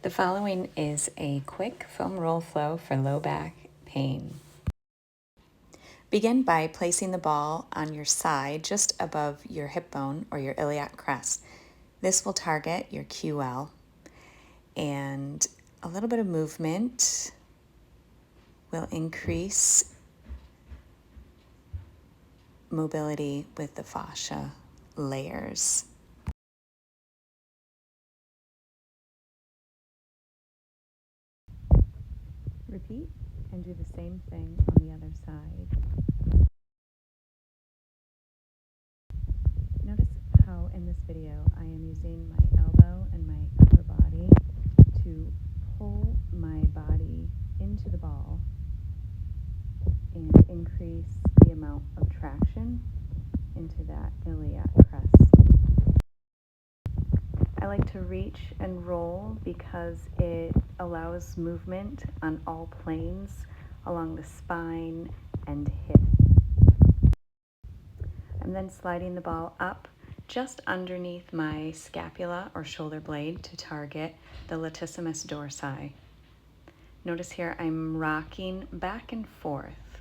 The following is a quick foam roll flow for low back pain. Begin by placing the ball on your side just above your hip bone or your iliac crest. This will target your QL, and a little bit of movement will increase mobility with the fascia layers. Repeat and do the same thing on the other side. Notice how in this video I am using my elbow and my upper body to pull my body into the ball and increase the amount of traction into that iliac crest. I like to reach and roll because it allows movement on all planes along the spine and hip. I'm then sliding the ball up just underneath my scapula or shoulder blade to target the latissimus dorsi. Notice here I'm rocking back and forth,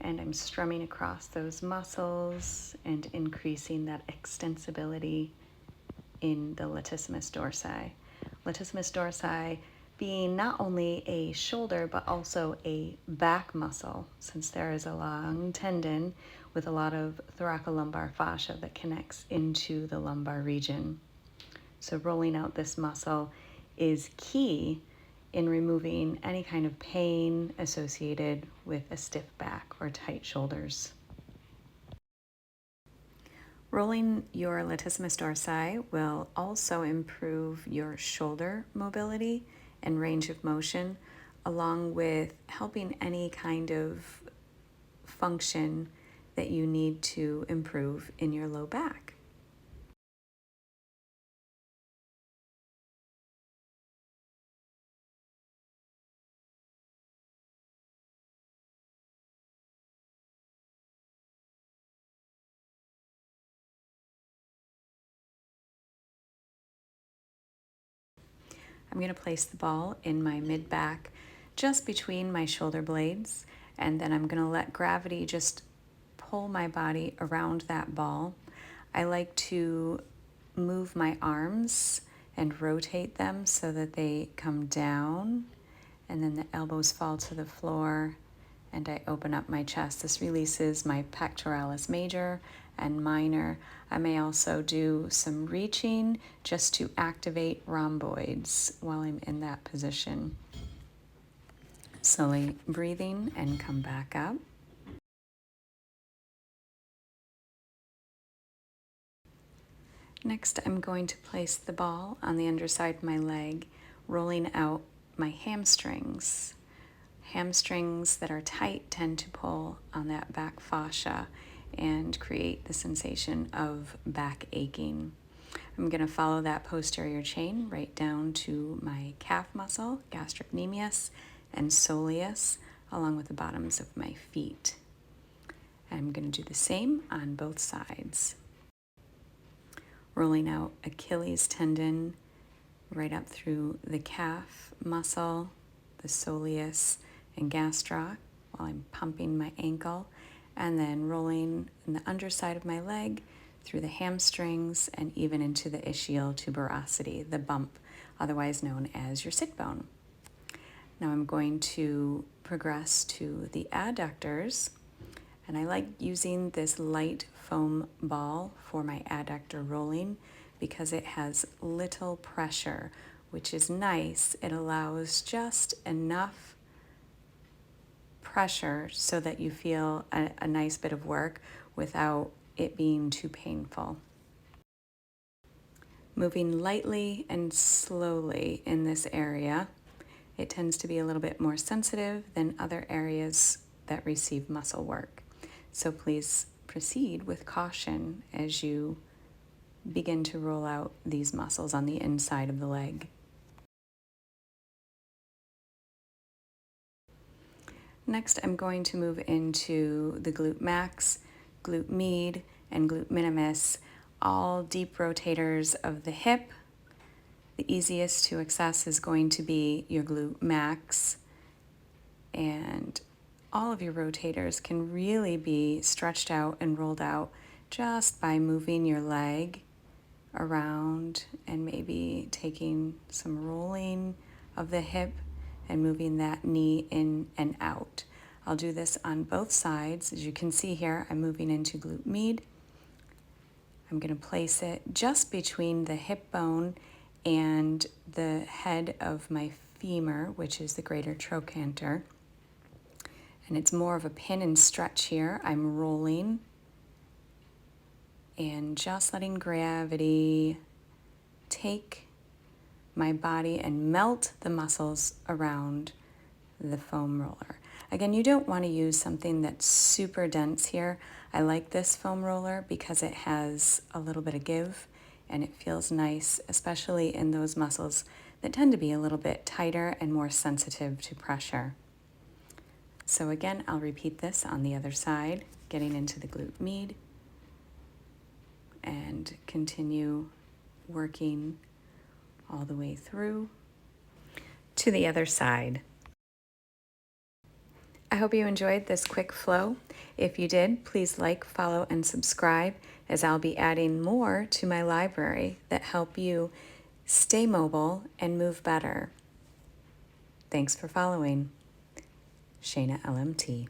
and I'm strumming across those muscles and increasing that extensibility in the latissimus dorsi. Latissimus dorsi being not only a shoulder but also a back muscle, since there is a long tendon with a lot of thoracolumbar fascia that connects into the lumbar region. So rolling out this muscle is key in removing any kind of pain associated with a stiff back or tight shoulders. Rolling your latissimus dorsi will also improve your shoulder mobility and range of motion, along with helping any kind of function that you need to improve in your low back. I'm going to place the ball in my mid-back just between my shoulder blades, and then I'm going to let gravity just pull my body around that ball. I like to move my arms and rotate them so that they come down, and then the elbows fall to the floor, and I open up my chest. This releases my pectoralis major and minor. I may also do some reaching just to activate rhomboids while I'm in that position. Slowly breathing and come back up. Next, I'm going to place the ball on the underside of my leg, rolling out my hamstrings. Hamstrings that are tight tend to pull on that back fascia and create the sensation of back aching. I'm going to follow that posterior chain right down to my calf muscle, gastrocnemius and soleus, along with the bottoms of my feet. I'm going to do the same on both sides. Rolling out Achilles tendon right up through the calf muscle, the soleus and gastroc while I'm pumping my ankle, and then rolling in the underside of my leg through the hamstrings and even into the ischial tuberosity, the bump, otherwise known as your sit bone. Now I'm going to progress to the adductors, and I like using this light foam ball for my adductor rolling because it has little pressure, which is nice. It allows just enough pressure so that you feel a nice bit of work without it being too painful. Moving lightly and slowly in this area. It tends to be a little bit more sensitive than other areas that receive muscle work. So please proceed with caution as you begin to roll out these muscles on the inside of the leg. Next, I'm going to move into the glute max, glute med, and glute minimus, all deep rotators of the hip The easiest to access is going to be your glute max, and all of your rotators can really be stretched out and rolled out just by moving your leg around and maybe taking some rolling of the hip and moving that knee in and out. I'll do this on both sides. As you can see here, I'm moving into glute med. I'm going to place it just between the hip bone and the head of my femur, which is the greater trochanter. And it's more of a pin and stretch here. I'm rolling and just letting gravity take my body and melt the muscles around the foam roller. Again, you don't want to use something that's super dense here. I like this foam roller because it has a little bit of give and it feels nice, especially in those muscles that tend to be a little bit tighter and more sensitive to pressure. So again, I'll repeat this on the other side, getting into the glute med, and continue working all the way through to the other side. I hope you enjoyed this quick flow. If you did, please like, follow, and subscribe, as I'll be adding more to my library that help you stay mobile and move better. Thanks for following. Shayna LMT.